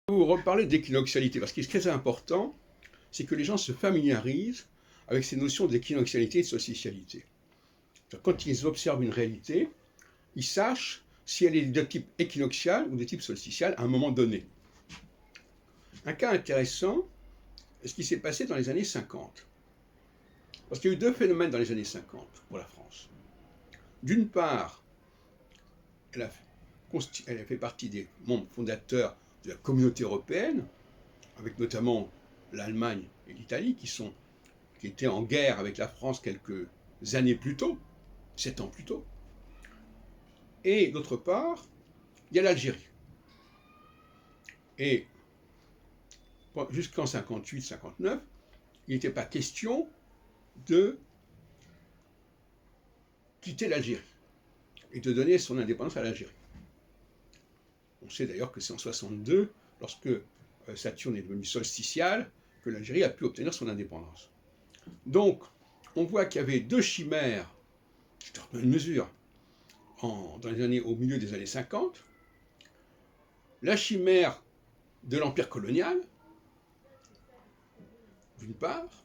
Vous reparler d'équinoxialité, parce que ce qui est très important, c'est que les gens se familiarisent avec ces notions d'équinoxialité et de solsticialité. Quand ils observent une réalité, ils sachent si elle est de type équinoxial ou de type solsticial à un moment donné. Un cas intéressant est ce qui s'est passé dans les années 50. Parce qu'il y a eu deux phénomènes dans les années 50 pour la France. D'une part, elle a fait partie des membres fondateurs de la communauté européenne, avec notamment l'Allemagne et l'Italie, qui étaient en guerre avec la France quelques années plus tôt, 7 ans plus tôt. Et d'autre part, il y a l'Algérie. Et jusqu'en 58-59, il n'était pas question de quitter l'Algérie et de donner son indépendance à l'Algérie. On sait d'ailleurs que c'est en 62, lorsque Saturne est devenu solsticial, que l'Algérie a pu obtenir son indépendance. Donc, on voit qu'il y avait deux chimères, dans une mesure, au milieu des années 50. La chimère de l'empire colonial, d'une part,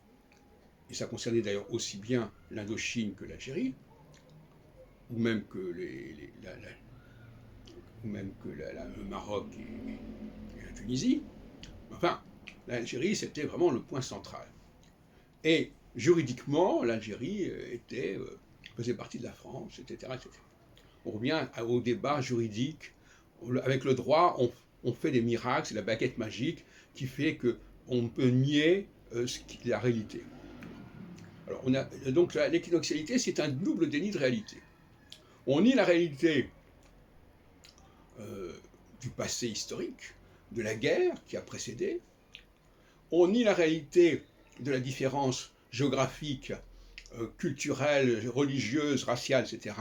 et ça concernait d'ailleurs aussi bien l'Indochine que l'Algérie, ou même que le Maroc et la Tunisie. Enfin, l'Algérie, c'était vraiment le point central. Et juridiquement, l'Algérie faisait partie de la France, etc. On revient au débat juridique. Avec le droit, on fait des miracles, c'est la baguette magique qui fait qu'on peut nier la réalité. Alors, donc l'équinoxialité, c'est un double déni de réalité. On nie la réalité du passé historique, de la guerre qui a précédé. On nie la réalité de la différence géographique, culturelle, religieuse, raciale, etc.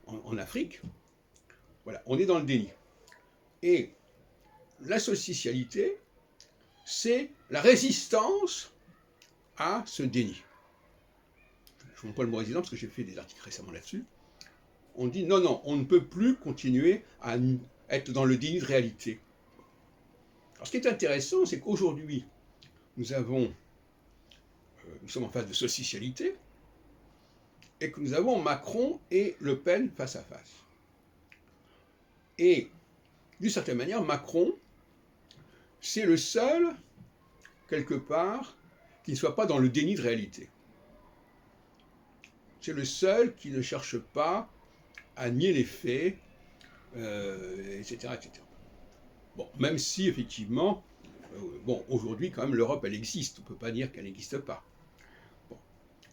En Afrique. Voilà, on est dans le déni. Et la solsticialité, c'est la résistance à ce déni. Je ne prends pas le mot résistance parce que j'ai fait des articles récemment là-dessus. On dit non, on ne peut plus continuer à être dans le déni de réalité. Alors ce qui est intéressant, c'est qu'aujourd'hui, nous sommes en phase de solsticialité, et que nous avons Macron et Le Pen face à face. Et d'une certaine manière, Macron, c'est le seul, quelque part, qui ne soit pas dans le déni de réalité. C'est le seul qui ne cherche pas à nier les faits, etc., etc. Bon, même si, effectivement, aujourd'hui, quand même, l'Europe, elle existe. On ne peut pas dire qu'elle n'existe pas. Bon.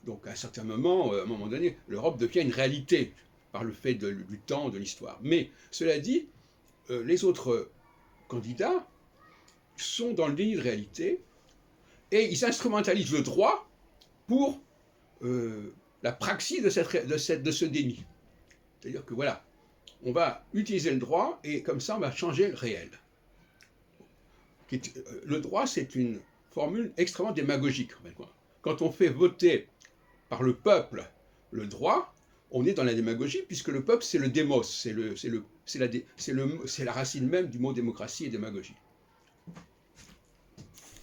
Donc, à un certain moment, à un moment donné, l'Europe devient une réalité par le fait du temps, de l'histoire. Mais, cela dit, les autres candidats sont dans le déni de réalité et ils instrumentalisent le droit pour la praxis de ce déni. C'est-à-dire que voilà, on va utiliser le droit et comme ça on va changer le réel. Le droit, c'est une formule extrêmement démagogique. Quand on fait voter par le peuple le droit, on est dans la démagogie puisque le peuple c'est le démos, c'est la racine même du mot démocratie et démagogie.